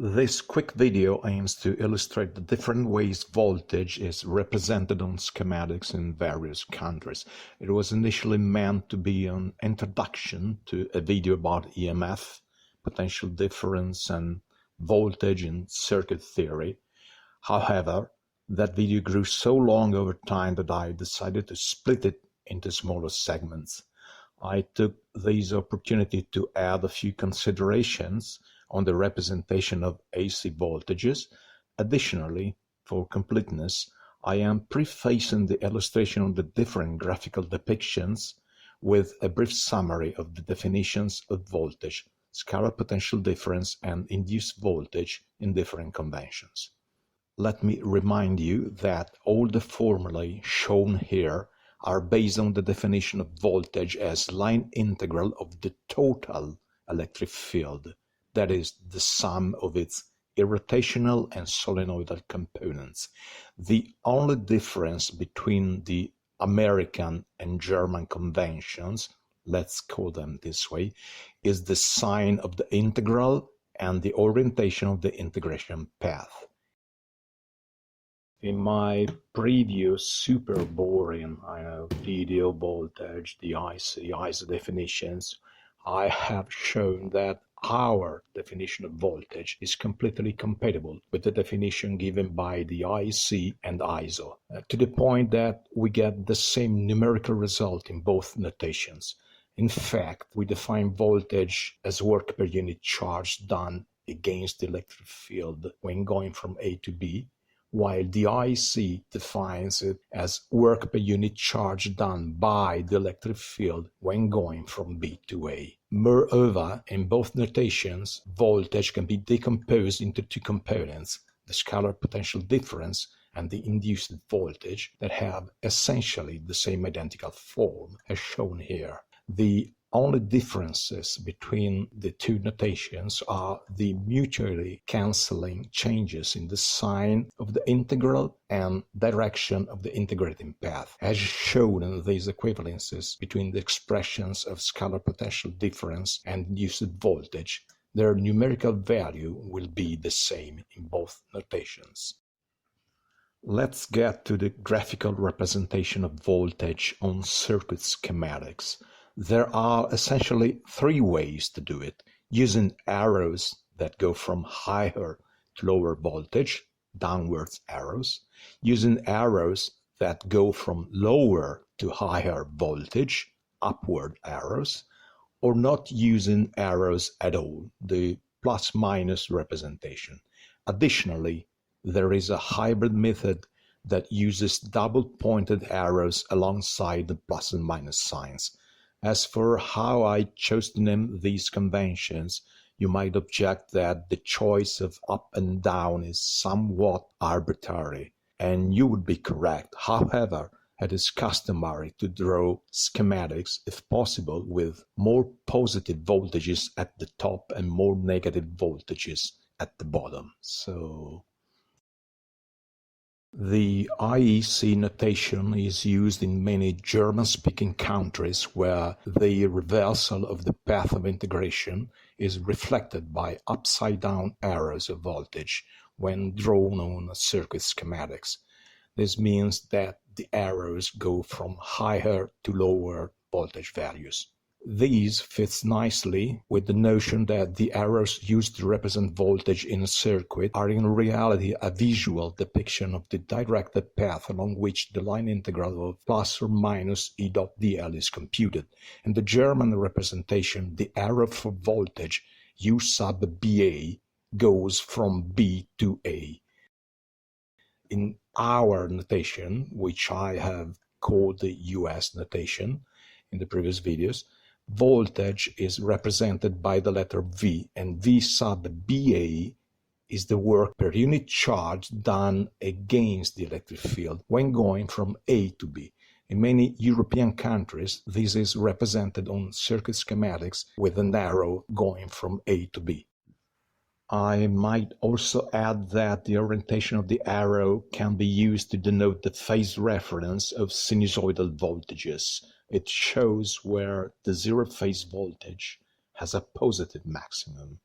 This quick video aims to illustrate the different ways voltage is represented on schematics in various countries. It was initially meant to be an introduction to a video about EMF, potential difference, and voltage in circuit theory. However, that video grew so long over time that I decided to split it into smaller segments. I took this opportunity to add a few considerations on the representation of AC voltages. Additionally, for completeness, I am prefacing the illustration of the different graphical depictions with a brief summary of the definitions of voltage, scalar potential difference, and induced voltage in different conventions. Let me remind you that all the formulae shown here are based on the definition of voltage as line integral of the total electric field, that is, the sum of its irrotational and solenoidal components. The only difference between the American and German conventions, let's call them this way, is the sign of the integral and the orientation of the integration path. In my previous super boring video voltage, the IC definitions, I have shown that our definition of voltage is completely compatible with the definition given by the IC and ISO, to the point that we get the same numerical result in both notations. In fact, we define voltage as work per unit charge done against the electric field when going from A to B, while the IC defines it as work per unit charge done by the electric field when going from B to A. Moreover, in both notations, voltage can be decomposed into two components, the scalar potential difference and the induced voltage, that have essentially the same identical form as shown here. The only differences between the two notations are the mutually cancelling changes in the sign of the integral and direction of the integrating path. As shown in these equivalences between the expressions of scalar potential difference and induced voltage, their numerical value will be the same in both notations. Let's get to the graphical representation of voltage on circuit schematics. There are essentially three ways to do it: using arrows that go from higher to lower voltage, downwards arrows; using arrows that go from lower to higher voltage, upward arrows; or not using arrows at all, the plus-minus representation. Additionally, there is a hybrid method that uses double-pointed arrows alongside the plus and minus signs. As for how I chose to name these conventions, you might object that the choice of up and down is somewhat arbitrary, and you would be correct. However, it is customary to draw schematics, if possible, with more positive voltages at the top and more negative voltages at the bottom. So the IEC notation is used in many German-speaking countries where the reversal of the path of integration is reflected by upside-down arrows of voltage when drawn on circuit schematics. This means that the arrows go from higher to lower voltage values. This fits nicely with the notion that the arrows used to represent voltage in a circuit are in reality a visual depiction of the directed path along which the line integral of plus or minus E dot dl is computed. In the German representation, the arrow for voltage U sub BA goes from B to A. In our notation, which I have called the US notation in the previous videos, voltage is represented by the letter V, and V sub BA is the work per unit charge done against the electric field when going from A to B. In many European countries, this is represented on circuit schematics with an arrow going from A to B. I might also add that the orientation of the arrow can be used to denote the phase reference of sinusoidal voltages. It shows where the zero phase voltage has a positive maximum.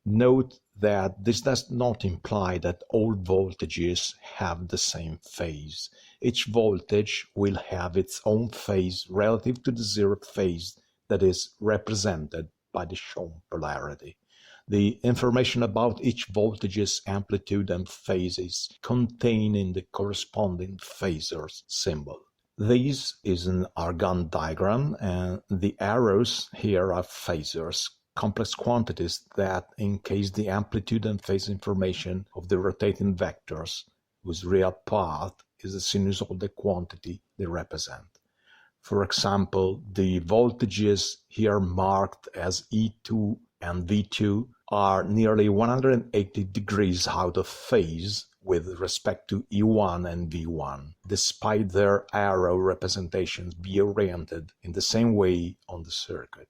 Note that this does not imply that all voltages have the same phase. Each voltage will have its own phase relative to the zeroth phase that is represented by the shown polarity. The information about each voltage's amplitude and phase is contained in the corresponding phasor symbol. This is an Argand diagram, and the arrows here are phasors, complex quantities that encase the amplitude and phase information of the rotating vectors, whose real path is the sinusoidal quantity they represent. For example, the voltages here marked as E2 and V2 are nearly 180 degrees out of phase with respect to E1 and V1, despite their arrow representations be oriented in the same way on the circuit.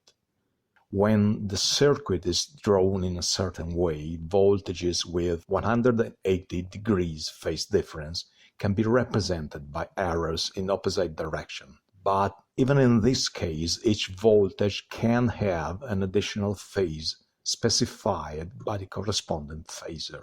When the circuit is drawn in a certain way, voltages with 180 degrees phase difference can be represented by arrows in opposite direction. But even in this case, each voltage can have an additional phase specified by the corresponding phasor.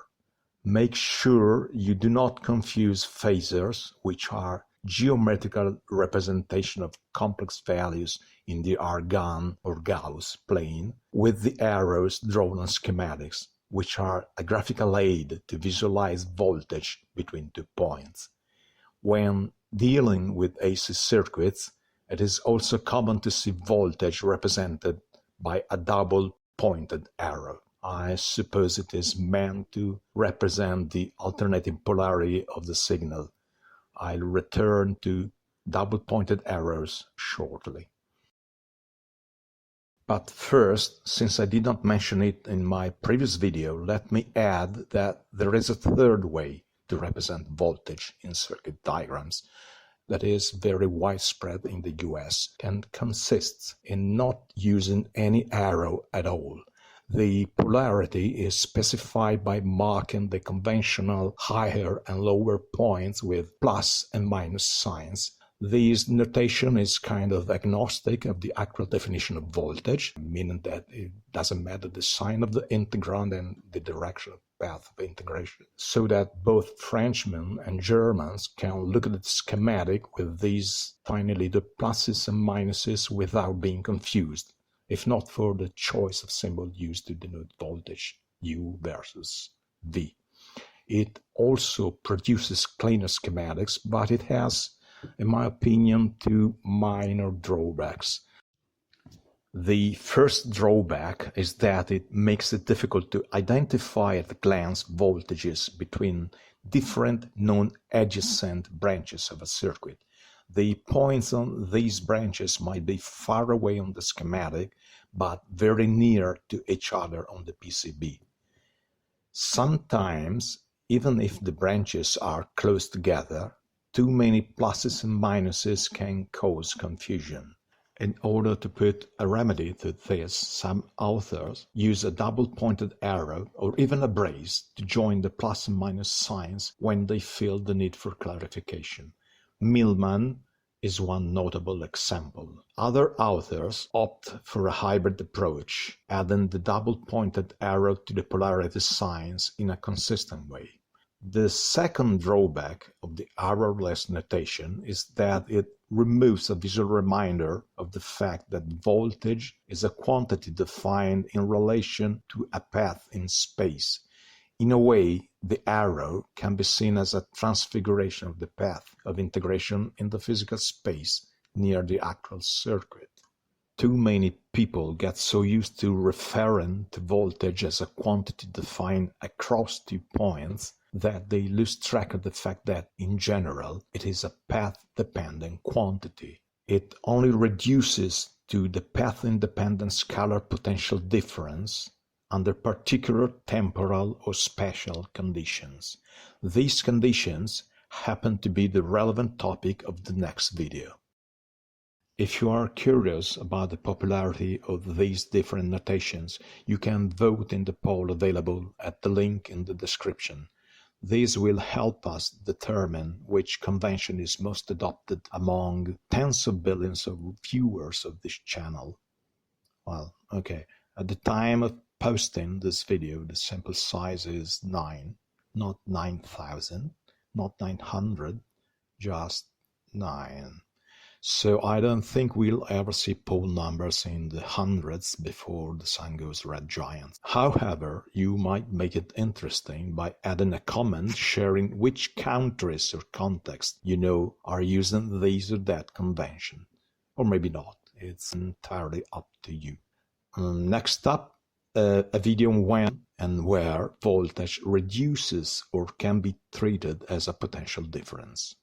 Make sure you do not confuse phasors, which are geometrical representation of complex values in the Argand or Gauss plane, with the arrows drawn on schematics, which are a graphical aid to visualize voltage between 2 points. When dealing with AC circuits, it is also common to see voltage represented by a double-pointed arrow. I suppose it is meant to represent the alternating polarity of the signal. I'll return to double-pointed arrows shortly. But first, since I did not mention it in my previous video, let me add that there is a third way to represent voltage in circuit diagrams that is very widespread in the US and consists in not using any arrow at all. The polarity is specified by marking the conventional higher and lower points with plus and minus signs. This notation is kind of agnostic of the actual definition of voltage, meaning that it doesn't matter the sign of the integrand and the direction of path of integration, so that both Frenchmen and Germans can look at the schematic with these tiny little pluses and minuses without being confused, if not for the choice of symbol used to denote voltage, U versus V. It also produces cleaner schematics, but it has, in my opinion, 2 minor drawbacks. The first drawback is that it makes it difficult to identify at a glance voltages between different non-adjacent branches of a circuit. The points on these branches might be far away on the schematic, but very near to each other on the PCB. Sometimes, even if the branches are close together, too many pluses and minuses can cause confusion. In order to put a remedy to this, some authors use a double-pointed arrow or even a brace to join the plus and minus signs when they feel the need for clarification. Millman is one notable example. Other authors opt for a hybrid approach, adding the double-pointed arrow to the polarity signs in a consistent way. The second drawback of the arrowless notation is that it removes a visual reminder of the fact that voltage is a quantity defined in relation to a path in space. In a way, the arrow can be seen as a transfiguration of the path of integration in the physical space near the actual circuit. Too many people get so used to referring to voltage as a quantity defined across 2 points that they lose track of the fact that, in general, it is a path-dependent quantity. It only reduces to the path-independent scalar potential difference under particular temporal or spatial conditions. These conditions happen to be the relevant topic of the next video. If you are curious about the popularity of these different notations, you can vote in the poll available at the link in the description. This will help us determine which convention is most adopted among tens of billions of viewers of this channel. Well, okay, at the time of posting this video, the sample size is 9, not 9,000, not 900, just 9. So I don't think we'll ever see poll numbers in the hundreds before the sun goes red giant. However, you might make it interesting by adding a comment sharing which countries or contexts you know are using this or that convention. Or maybe not. It's entirely up to you. Next up, a video on when and where voltage reduces or can be treated as a potential difference.